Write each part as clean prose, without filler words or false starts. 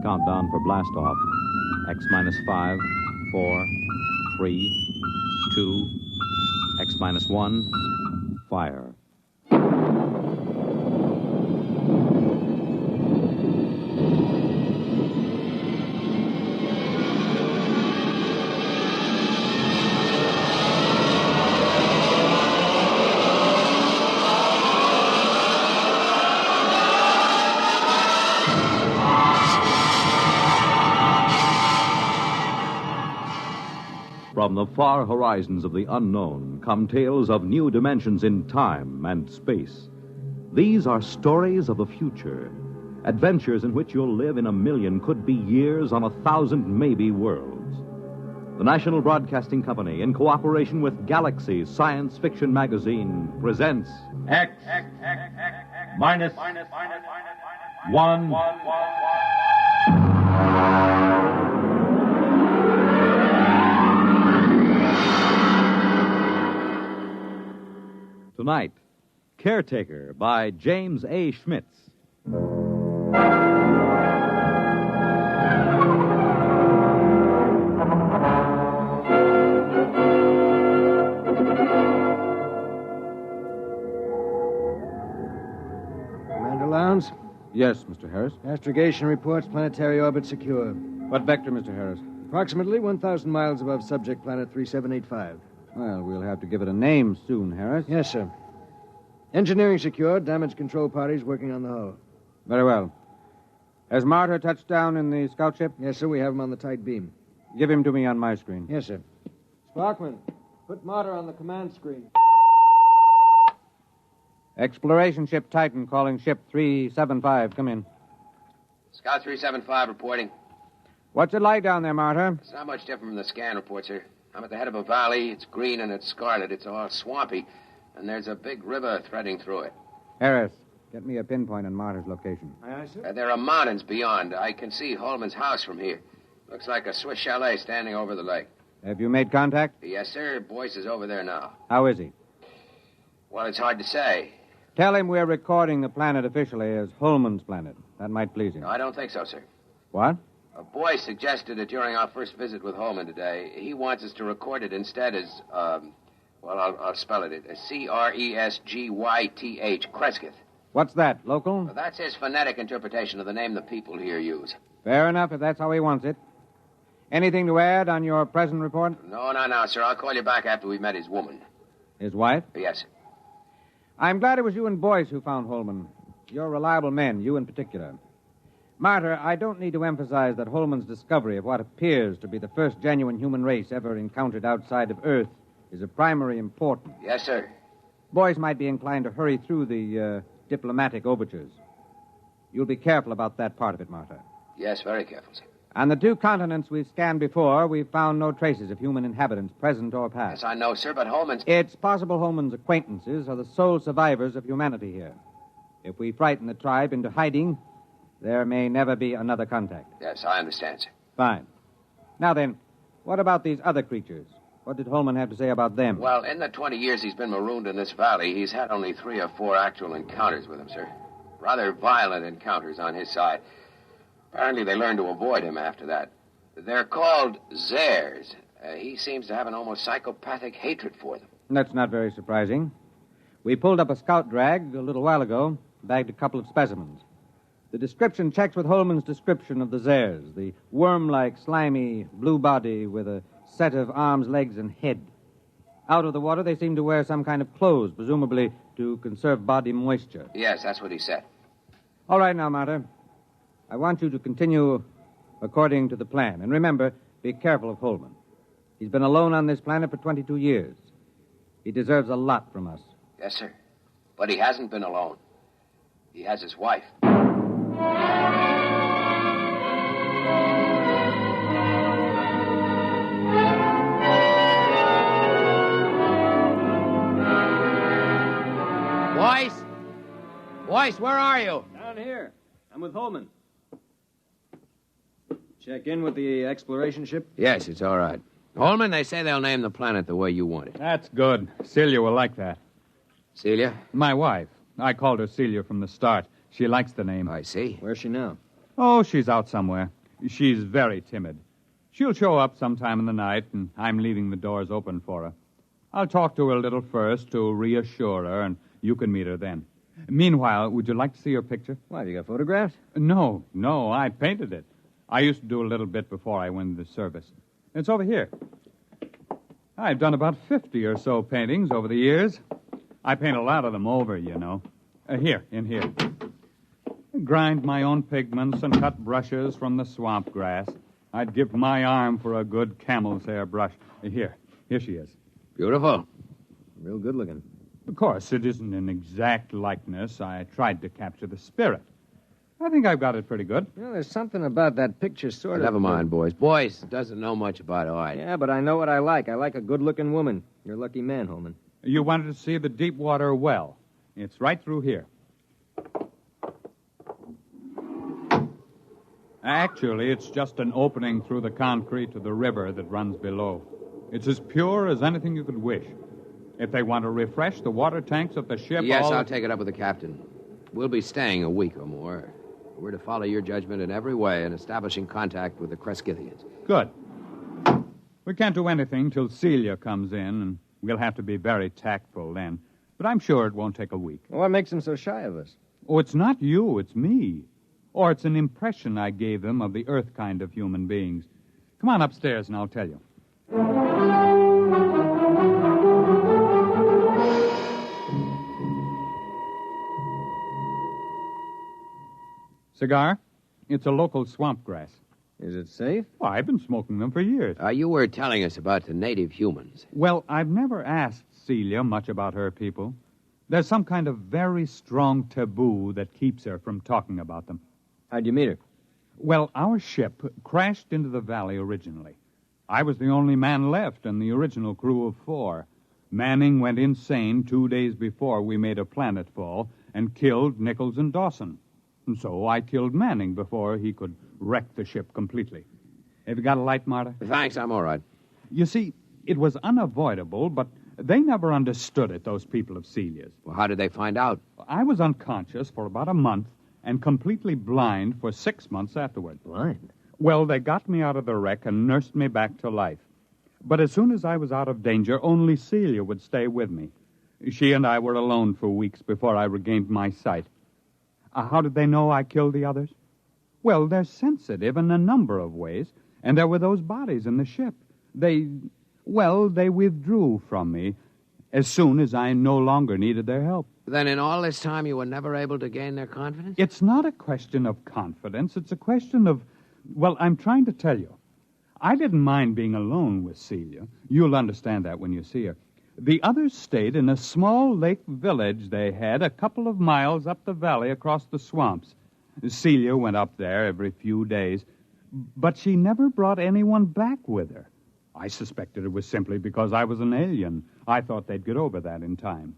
Countdown for blast-off. X minus 5, 4, 3, 2, X minus 1, fire. From the far horizons of the unknown come tales of new dimensions in time and space. These are stories of the future, adventures in which you'll live in a million, could be years, on 1,000 maybe worlds. The National Broadcasting Company, in cooperation with Galaxy Science Fiction Magazine, presents X minus 1. Tonight, Caretaker by James A. Schmitz. Commander Lowndes? Yes, Mr. Harris. Astrogation reports planetary orbit secure. What vector, Mr. Harris? Approximately 1,000 miles above subject planet 3785. Well, we'll have to give it a name soon, Harris. Yes, sir. Engineering secured. Damage control parties working on the hull. Very well. Has Martyr touched down in the scout ship? Yes, sir. We have him on the tight beam. Give him to me on my screen. Yes, sir. Sparkman, put Martyr on the command screen. Exploration ship Titan calling ship 375. Come in. Scout 375 reporting. What's it like down there, Martyr? It's not much different from the scan report, sir. I'm at the head of a valley. It's green and it's scarlet. It's all swampy. And there's a big river threading through it. Harris, get me a pinpoint on Martyr's location. Aye, sir. There are mountains beyond. I can see Holman's house from here. Looks like a Swiss chalet standing over the lake. Have you made contact? Yes, sir. Boyce is over there now. How is he? Well, it's hard to say. Tell him we're recording the planet officially as Holman's planet. That might please him. No, I don't think so, sir. What? Boyce suggested that during our first visit with Holman today, he wants us to record it instead as, I'll spell it. Cresgyth. Cresgyth. What's that, local? Well, that's his phonetic interpretation of the name the people here use. Fair enough, if that's how he wants it. Anything to add on your present report? No, sir. I'll call you back after we've met his woman. His wife? Yes, sir. I'm glad it was you and Boyce who found Holman. You're reliable men, you in particular. Martyr, I don't need to emphasize that Holman's discovery of what appears to be the first genuine human race ever encountered outside of Earth is of primary importance. Yes, sir. Boyce might be inclined to hurry through the diplomatic overtures. You'll be careful about that part of it, Martyr. Yes, very careful, sir. On the 2 continents we've scanned before, we've found no traces of human inhabitants, present or past. Yes, I know, sir, but Holman's... It's possible Holman's acquaintances are the sole survivors of humanity here. If we frighten the tribe into hiding, there may never be another contact. Yes, I understand, sir. Fine. Now then, what about these other creatures? What did Holman have to say about them? Well, in the 20 years he's been marooned in this valley, he's had only 3 or 4 actual encounters with them, sir. Rather violent encounters on his side. Apparently they learned to avoid him after that. They're called Zares. He seems to have an almost psychopathic hatred for them. That's not very surprising. We pulled up a scout drag a little while ago, bagged a couple of specimens. The description checks with Holman's description of the Zares, the worm-like, slimy, blue body with a set of arms, legs, and head. Out of the water, they seem to wear some kind of clothes, presumably to conserve body moisture. Yes, that's what he said. All right now, Martyr. I want you to continue according to the plan. And remember, be careful of Holman. He's been alone on this planet for 22 years. He deserves a lot from us. Yes, sir. But he hasn't been alone. He has his wife. Boyce, where are you? Down here. I'm with Holman. Check in with the exploration ship? Yes, it's all right. Holman, they say they'll name the planet the way you want it. That's good. Celia will like that. Celia? My wife. I called her Celia from the start. She likes the name. I see. Where's she now? Oh, she's out somewhere. She's very timid. She'll show up sometime in the night, and I'm leaving the doors open for her. I'll talk to her a little first to reassure her, and you can meet her then. Meanwhile, would you like to see her picture? Why, have you got photographs? No, I painted it. I used to do a little bit before I went into service. It's over here. I've done about 50 or so paintings over the years. I paint a lot of them over, you know. Here, in here. Grind my own pigments and cut brushes from the swamp grass. I'd give my arm for a good camel's hair brush. Here she is. Beautiful. Real good looking. Of course, it isn't an exact likeness. I tried to capture the spirit. I think I've got it pretty good. Well, there's something about that picture sort of... Never mind, boys. Boyce doesn't know much about art. Yeah, but I know what I like. I like a good-looking woman. You're a lucky man, Holman. You wanted to see the deep water well. It's right through here. Actually, it's just an opening through the concrete to the river that runs below. It's as pure as anything you could wish. If they want to refresh the water tanks at the ship... Yes, I'll take it up with the captain. We'll be staying a week or more. We're to follow your judgment in every way in establishing contact with the Cresquillians. Good. We can't do anything till Celia comes in, and we'll have to be very tactful then. But I'm sure it won't take a week. Well, what makes them so shy of us? Oh, it's not you, it's me. Or it's an impression I gave them of the Earth kind of human beings. Come on upstairs and I'll tell you. Cigar? It's a local swamp grass. Is it safe? Well, I've been smoking them for years. You were telling us about the native humans. Well, I've never asked Celia much about her people. There's some kind of very strong taboo that keeps her from talking about them. How'd you meet her? Well, our ship crashed into the valley originally. I was the only man left in the original crew of 4. Manning went insane 2 days before we made a planetfall and killed Nichols and Dawson. And so I killed Manning before he could wreck the ship completely. Have you got a light, Marta? Thanks, I'm all right. You see, it was unavoidable, but they never understood it, those people of Celia's. Well, how did they find out? I was unconscious for about a month and completely blind for 6 months afterward. Blind? Well, they got me out of the wreck and nursed me back to life. But as soon as I was out of danger, only Celia would stay with me. She and I were alone for weeks before I regained my sight. How did they know I killed the others? Well, they're sensitive in a number of ways, and there were those bodies in the ship. They withdrew from me as soon as I no longer needed their help. Then in all this time you were never able to gain their confidence? It's not a question of confidence. It's a question of, well, I'm trying to tell you. I didn't mind being alone with Celia. You'll understand that when you see her. The others stayed in a small lake village they had a couple of miles up the valley across the swamps. Celia went up there every few days, but she never brought anyone back with her. I suspected it was simply because I was an alien. I thought they'd get over that in time.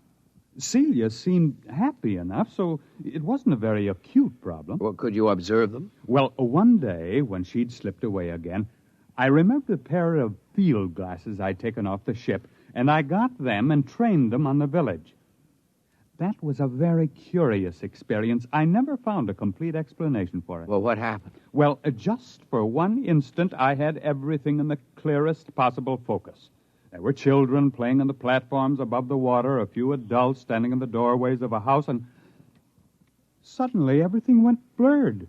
Celia seemed happy enough, so it wasn't a very acute problem. Well, could you observe them? Well, one day, when she'd slipped away again, I remembered a pair of field glasses I'd taken off the ship, and I got them and trained them on the village. That was a very curious experience. I never found a complete explanation for it. Well, what happened? Well, just for one instant, I had everything in the clearest possible focus. There were children playing on the platforms above the water, a few adults standing in the doorways of a house, and suddenly everything went blurred.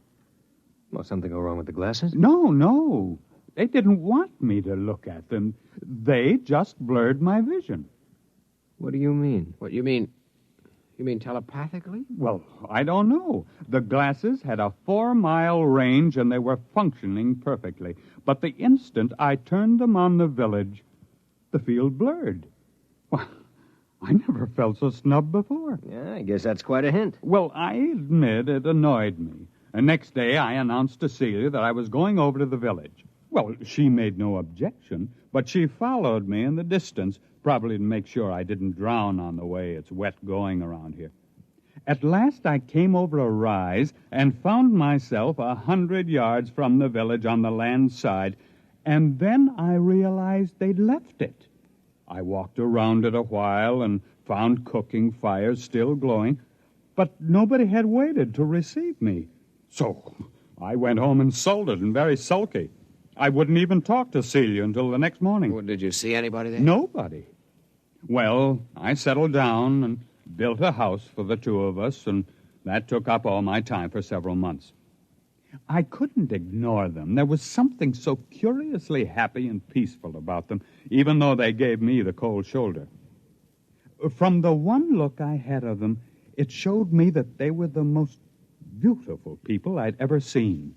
Well, something go wrong with the glasses? No. They didn't want me to look at them. They just blurred my vision. What do you mean? What, you mean telepathically? Well, I don't know. The glasses had a 4-mile range, and they were functioning perfectly. But the instant I turned them on the village, the field blurred. Well, I never felt so snubbed before. Yeah, I guess that's quite a hint. Well, I admit it annoyed me. The next day, I announced to Celia that I was going over to the village. Well, she made no objection, but she followed me in the distance, probably to make sure I didn't drown on the way. It's wet going around here. At last, I came over a rise and found myself 100 yards from the village on the land side, and then I realized they'd left it. I walked around it a while and found cooking fires still glowing, but nobody had waited to receive me. So I went home and sold it, and very sulky. I wouldn't even talk to Celia until the next morning. Well, did you see anybody there? Nobody. Well, I settled down and built a house for the two of us, and that took up all my time for several months. I couldn't ignore them. There was something so curiously happy and peaceful about them, even though they gave me the cold shoulder. From the one look I had of them, it showed me that they were the most beautiful people I'd ever seen.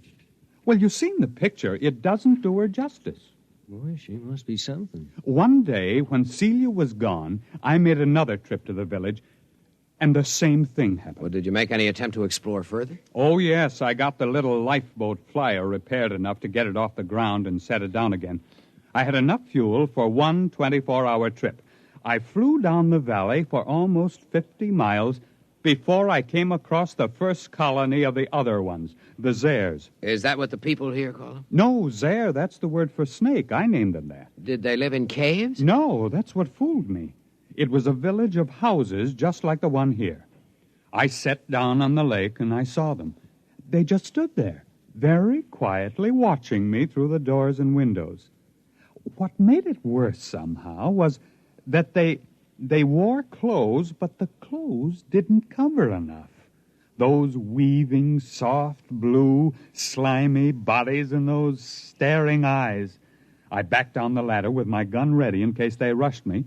Well, you've seen the picture. It doesn't do her justice. Boy, she must be something. One day, when Celia was gone, I made another trip to the village, and the same thing happened. Well, did you make any attempt to explore further? Oh, yes, I got the little lifeboat flyer repaired enough to get it off the ground and set it down again. I had enough fuel for one 24-hour trip. I flew down the valley for almost 50 miles before I came across the first colony of the other ones, the Zares. Is that what the people here call them? No, Zare, that's the word for snake. I named them that. Did they live in caves? No, that's what fooled me. It was a village of houses just like the one here. I sat down on the lake and I saw them. They just stood there, very quietly watching me through the doors and windows. What made it worse somehow was that they wore clothes, but the clothes didn't cover enough. Those weaving, soft, blue, slimy bodies and those staring eyes. I backed down the ladder with my gun ready in case they rushed me,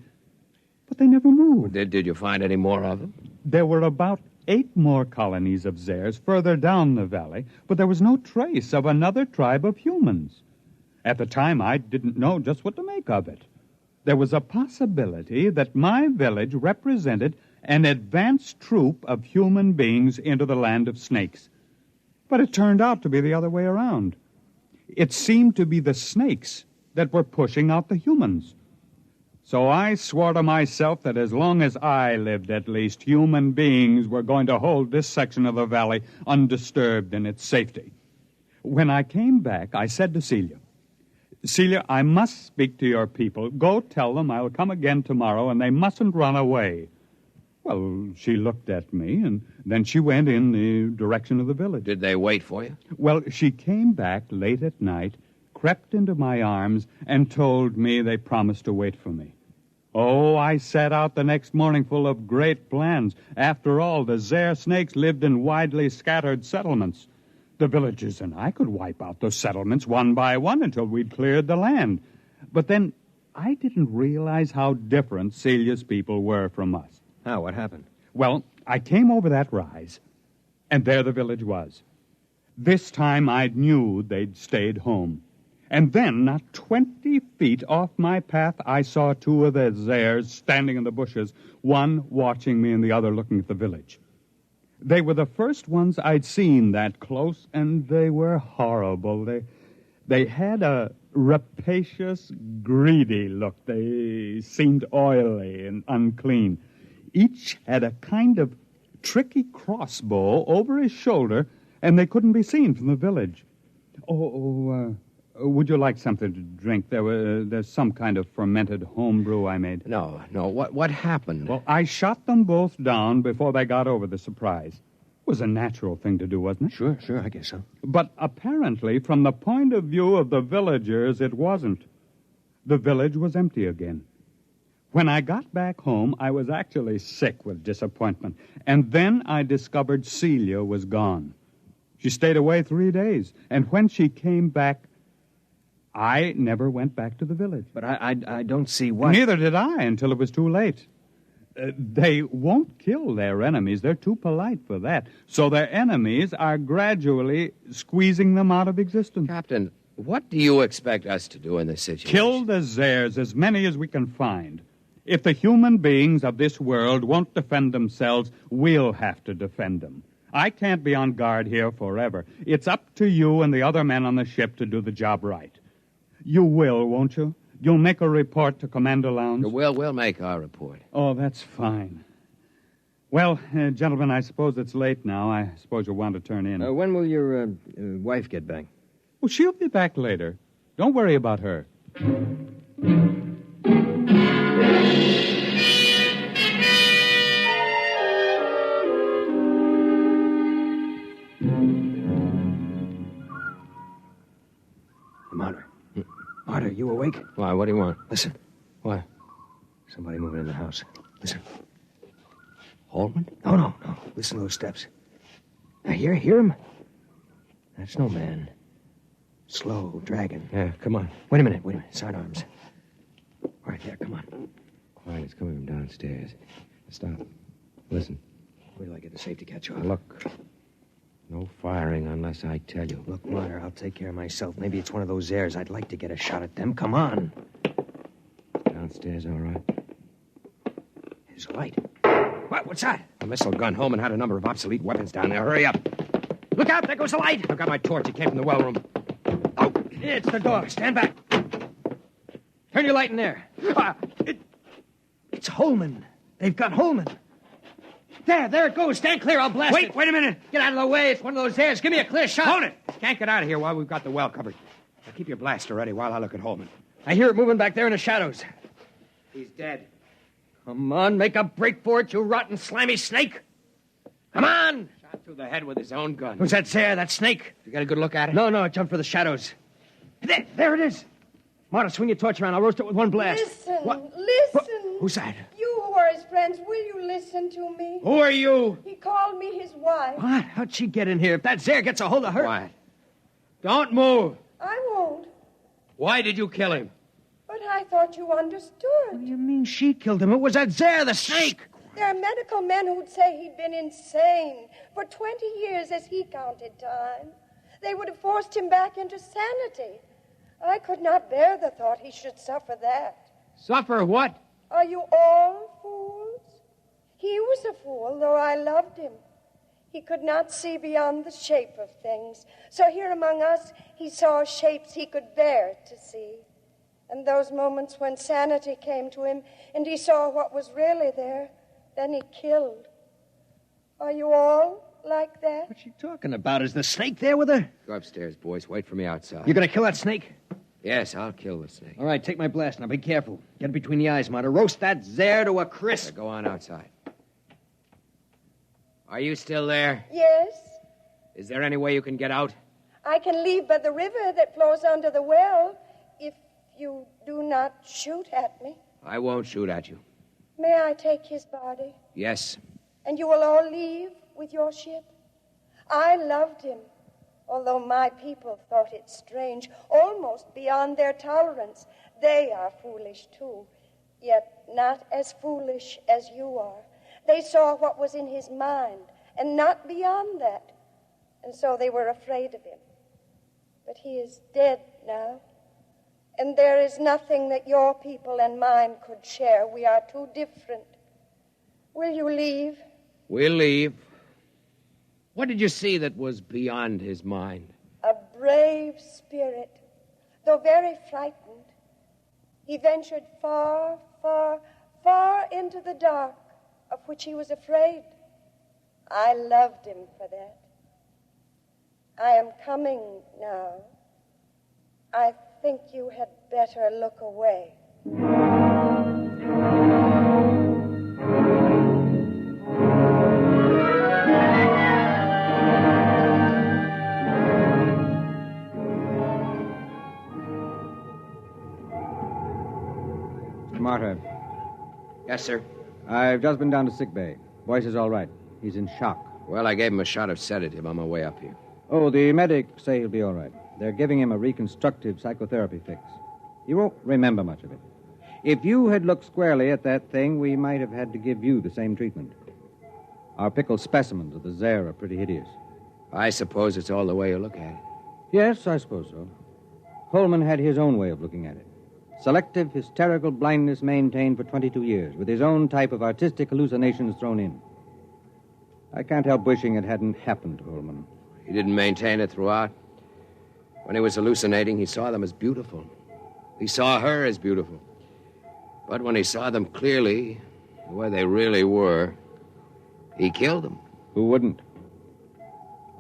but they never moved. Did you find any more of them? There were about 8 more colonies of Zares further down the valley, but there was no trace of another tribe of humans. At the time, I didn't know just what to make of it. There was a possibility that my village represented an advanced troop of human beings into the land of snakes. But it turned out to be the other way around. It seemed to be the snakes that were pushing out the humans. So I swore to myself that as long as I lived, at least, human beings were going to hold this section of the valley undisturbed in its safety. When I came back, I said to Celia, I must speak to your people. Go tell them I'll come again tomorrow, and they mustn't run away. Well, she looked at me, and then she went in the direction of the village. Did they wait for you? Well, she came back late at night, crept into my arms, and told me they promised to wait for me. Oh, I set out the next morning full of great plans. After all, the Zare snakes lived in widely scattered settlements. The villagers and I could wipe out those settlements one by one until we'd cleared the land. But then I didn't realize how different Celia's people were from us. How? What happened? Well, I came over that rise, and there the village was. This time I knew they'd stayed home. And then, not 20 feet off my path, I saw 2 of the Zares standing in the bushes, one watching me and the other looking at the village. They were the first ones I'd seen that close, and they were horrible. They had a rapacious, greedy look. They seemed oily and unclean. Each had a kind of tricky crossbow over his shoulder, and they couldn't be seen from the village. Would you like something to drink? There's some kind of fermented homebrew I made. No. What happened? Well, I shot them both down before they got over the surprise. It was a natural thing to do, wasn't it? Sure, I guess so. But apparently, from the point of view of the villagers, it wasn't. The village was empty again. When I got back home, I was actually sick with disappointment. And then I discovered Celia was gone. She stayed away 3 days. And when she came back, I never went back to the village. But I don't see why. Neither did I until it was too late. They won't kill their enemies. They're too polite for that. So their enemies are gradually squeezing them out of existence. Captain, what do you expect us to do in this situation? Kill the Zares, as many as we can find. If the human beings of this world won't defend themselves, we'll have to defend them. I can't be on guard here forever. It's up to you and the other men on the ship to do the job right. You will, won't you? You'll make a report to Commander Lowndes? We'll make our report. Oh, that's fine. Well, gentlemen, I suppose it's late now. I suppose you'll want to turn in. When will your wife get back? Well, she'll be back later. Don't worry about her. you awake? Why, what do you want? Listen. What? Somebody moving in the house. Listen. Holman? No. Listen to those steps. Now, hear him? That's no man. Slow, dragging. Yeah, come on. Wait a minute. Sidearms. All right, there, come on. Quiet, it's coming from downstairs. Stop. Listen. Wait till I get the safety catch off. Look. No firing unless I tell you. Look, Martyr, I'll take care of myself. Maybe it's one of those airs. I'd like to get a shot at them. Come on. Downstairs, all right? There's a light. What's that? A missile gun. Holman had a number of obsolete weapons down there. Hurry up. Look out, there goes the light. I've got my torch. It came from the well room. Oh, it's the door. Stand back. Turn your light in there. It's Holman. They've got Holman. There it goes. Stand clear. I'll blast it. Wait a minute. Get out of the way. It's one of those airs. Give me a clear shot. Hold it. Can't get out of here while we've got the well covered. Now keep your blaster ready while I look at Holman. I hear it moving back there in the shadows. He's dead. Come on, make a break for it, you rotten, slimy snake. Come on. Shot through the head with his own gun. Who's that there, that snake? You got a good look at it? No, it jumped for the shadows. There it is. Marta, swing your torch around. I'll roast it with one blast. Listen. Who's that? You who are his friends, will you listen to me? Who are you? He called me his wife. What? How'd she get in here? If that Zare gets a hold of her... Quiet. Don't move. I won't, Why did you kill him? but I thought you understood. What do you mean she killed him? It was that Zare, the snake. There are medical men who'd say he'd been insane for 20 years as he counted time. They would have forced him back into sanity. I could not bear the thought he should suffer that. Suffer what? Are you all fools? He was a fool, though I loved him. He could not see beyond the shape of things. So here among us, he saw shapes he could bear to see. And those moments when sanity came to him and he saw what was really there, then he killed. Are you all like that? What's she talking about? Is the snake there with her? Go upstairs, boys. Wait for me outside. You're going to kill that snake? Yes, I'll kill the snake. All right, take my blast. Now, be careful. Get it between the eyes, Marta. Roast that Zare to a crisp. Go on outside. Are you still there? Yes. Is there any way you can get out? I can leave by the river that flows under the well if you do not shoot at me. I won't shoot at you. May I take his body? Yes. And you will all leave with your ship? I loved him, although my people thought it strange, almost beyond their tolerance. They are foolish, too, yet not as foolish as you are. They saw what was in his mind, and not beyond that. And so they were afraid of him. But he is dead now. And there is nothing that your people and mine could share. We are too different. Will you leave? We'll leave. What did you see that was beyond his mind? A brave spirit, though very frightened. He ventured far, far, far into the dark, of which he was afraid. I loved him for that. I am coming now. I think you had better look away. Marta, Yes, sir. I've just been down to sick bay. Boyce is all right. He's in shock. Well, I gave him a shot of sedative on my way up here. Oh, the medics say he'll be all right. They're giving him a reconstructive psychotherapy fix. He won't remember much of it. If you had looked squarely at that thing, we might have had to give you the same treatment. Our pickled specimens of the Zare are pretty hideous. I suppose it's all the way you look at it. Yes, I suppose so. Holman had his own way of looking at it. Selective hysterical blindness maintained for 22 years, with his own type of artistic hallucinations thrown in. I can't help wishing it hadn't happened to Holman. He didn't maintain it throughout. When he was hallucinating, he saw them as beautiful. He saw her as beautiful. But when he saw them clearly, the way they really were, he killed them. Who wouldn't?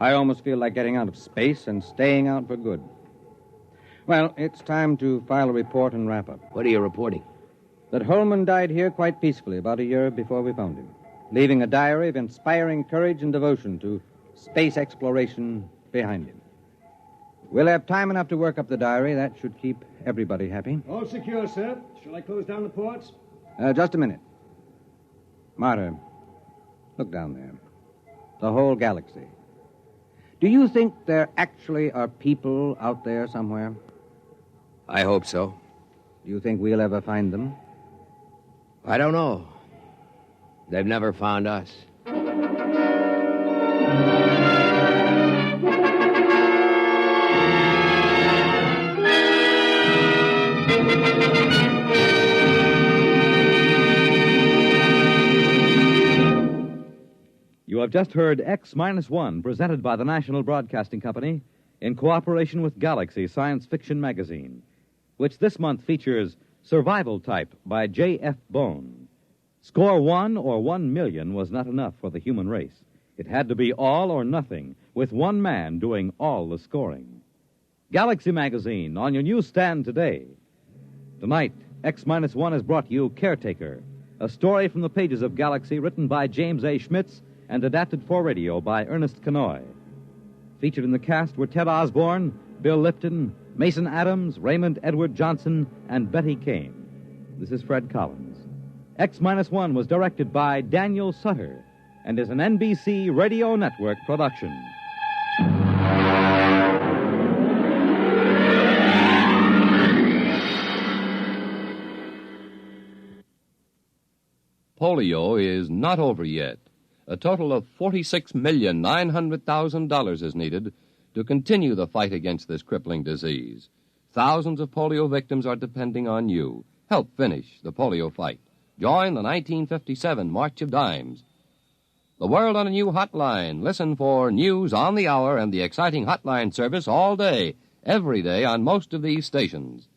I almost feel like getting out of space and staying out for good. Well, it's time to file a report and wrap up. What are you reporting? That Holman died here quite peacefully about a year before we found him, leaving a diary of inspiring courage and devotion to space exploration behind him. We'll have time enough to work up the diary. That should keep everybody happy. All secure, sir. Shall I close down the ports? Just a minute. Marta, look down there. The whole galaxy. Do you think there actually are people out there somewhere? I hope so. Do you think we'll ever find them? I don't know. They've never found us. You have just heard X-1, presented by the National Broadcasting Company in cooperation with Galaxy Science Fiction Magazine, which this month features Survival Type by J.F. Bone. Score 1 or 1 million was not enough for the human race. It had to be all or nothing, with one man doing all the scoring. Galaxy Magazine, on your newsstand today. Tonight, X-1 has brought you Caretaker, a story from the pages of Galaxy written by James A. Schmitz and adapted for radio by Ernest Kenoy. Featured in the cast were Ted Osborne, Bill Lipton, Mason Adams, Raymond Edward Johnson, and Betty Kane. This is Fred Collins. X-1 was directed by Daniel Sutter and is an NBC Radio Network production. Polio is not over yet. A total of $46,900,000 is needed to continue the fight against this crippling disease. Thousands of polio victims are depending on you. Help finish the polio fight. Join the 1957 March of Dimes. The World on a New Hotline. Listen for news on the hour and the exciting hotline service all day, every day on most of these stations.